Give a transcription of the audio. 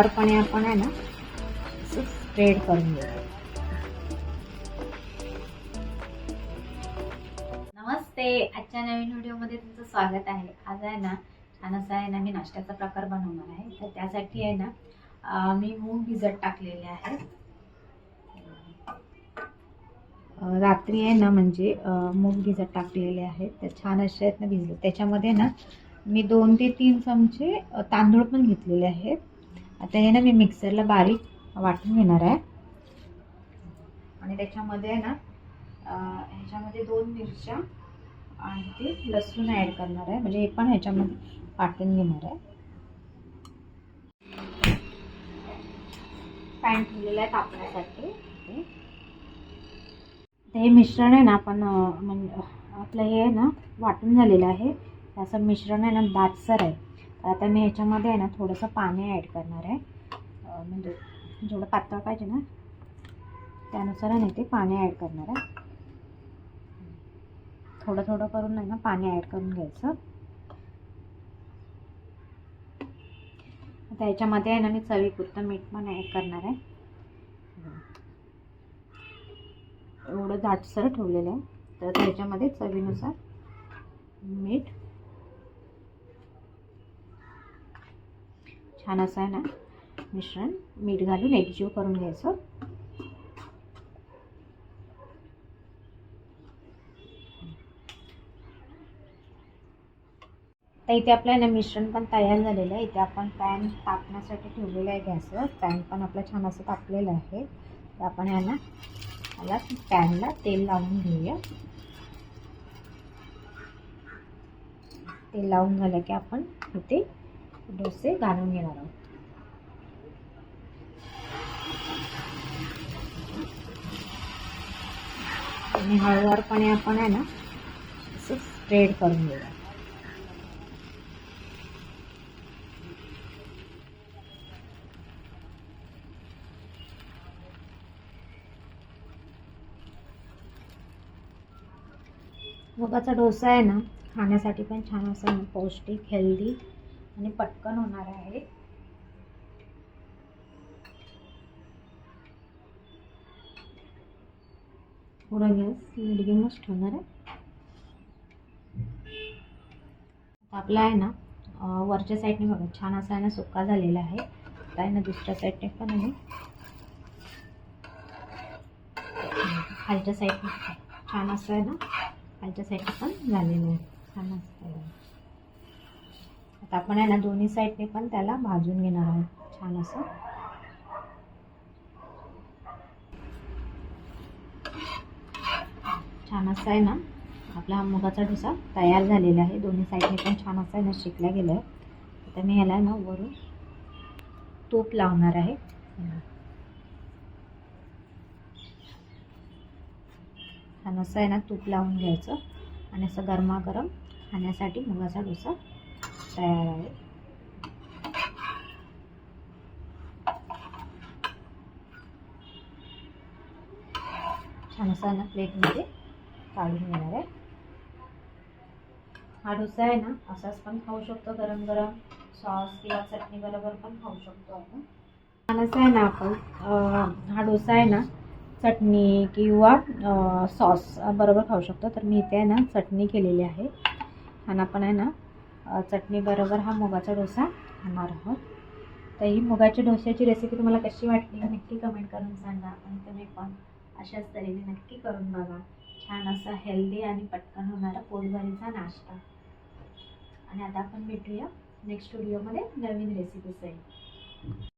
पण आपण आहे ना स्प्रेड करून घेऊ. नमस्ते, आजच्या नवीन व्हिडिओमध्ये तुमचं स्वागत आहे. आज आहे ना छान असं आहे ना मी नाश्त्याचा प्रकार बनवणार आहे. तर त्यासाठी आहे ना मी मूग भिजत टाकलेले आहे. रात्री आहे ना म्हणजे मूग भिजत टाकलेले आहेत. तर छान असे आहेत ना भिजले. त्याच्यामध्ये ना मी 2 ते 3 चमचे तांदूळ पण घेतलेले आहेत. आता हे ना मी मिक्सरला बारीक वाटून घेणार आहे. आणि त्याच्यामध्ये आहे ना ह्याच्यामध्ये 2 मिरच्या आणि ते लसूण ॲड करणार आहे. म्हणजे हे पण ह्याच्यामध्ये वाटून घेणार आहे. पॅन ठेवलेला आहे तापण्यासाठी. हे मिश्रण आहे ना आपण म्हणजे आपलं हे आहे ना वाटून झालेलं आहे. असं मिश्रण आहे ना दाटसर आहे. तर आता मी ह्याच्यामध्ये आहे ना थोडंसं पाणी ॲड करणार आहे. म्हणजे जेवढं पातळ पाहिजे ना त्यानुसार आहे ते पाणी ॲड करणार आहे. थोडं थोडं करून आहे ना पाणी ॲड करून घ्यायचं. आता ह्याच्यामध्ये आहे ना मी चवीपुरतं मीठ पण ॲड करणार आहे. एवढं दाटसर ठेवलेलं आहे. तर ह्याच्यामध्ये चवीनुसार मीठ छान असं आहे ना मिश्रण मीठ घालून एकजीव करून घ्यायचं. तर इथे आपलं ना मिश्रण पण तयार झालेलं आहे. इथे आपण पॅन तापण्यासाठी ठेवलेलं आहे गॅसवर. पॅन पण आपलं छान असं तापलेलं आहे. तर आपण याला पॅनला तेल लावून घेऊया. तेल लावून झालं की आपण इथे डोसे घालून घेणार आहोत. आणि हळूवारपणे आपण आहे ना असं स्प्रेड करून घेऊया. मुगाचा डोसा आहे ना खाण्यासाठी पण छान असं पौष्टिक, हेल्दी आणि पटकन होणार आहे. थोडा गॅस मिडियमच ठेवणार आहे. आपला आहे ना वरच्या साईडने बघा छान असा आहे ना सुक्का झालेला आहे. आता आहे ना दुसऱ्या साईडने पण आहे खालच्या साईडने छान असं आहे ना खालच्या साईडने पण झालेलं आहे. छान असं आहे. आता आपण आहे ना दोन्ही साईडने पण त्याला भाजून घेणार आहोत छान असं. छान असं आहे ना आपला हा मुगाचा डोसा तयार झालेला आहे. दोन्ही साईडने पण छान असं आहे ना शेकला गेलं आहे. आता मी ह्याला ना वरून तूप लावणार आहे. छान असं आहे ना तूप लावून घ्यायचं आणि असं गरमागरम खाण्यासाठी मुगाचा डोसा तयार आहे. छान असं ना प्लेटमध्ये काढून घेणार आहे. हा डोसा आहे ना असाच पण खाऊ शकतो, गरम गरम सॉस किंवा चटणी बरोबर पण खाऊ शकतो आपण. छान असं आहे ना आपण हा डोसा आहे ना चटणी किंवा सॉस बरोबर खाऊ शकतो. तर मी इथे आहे ना चटणी केलेली आहे आणि आपण आहे ना चटणी बरोबर हा मुगाचा डोसा खाणार आहोत. तर ही मुगाच्या डोश्याची रेसिपी तुम्हाला कशी वाटली नक्की कमेंट करून सांगा. आणि तुम्ही पण अशाच तऱ्हेने नक्की करून बघा. छान असा हेल्दी आणि पटकन होणारा पोटभरीचा नाश्ता. आणि आता आपण भेटूया नेक्स्ट व्हिडिओमध्ये नवीन रेसिपीसही.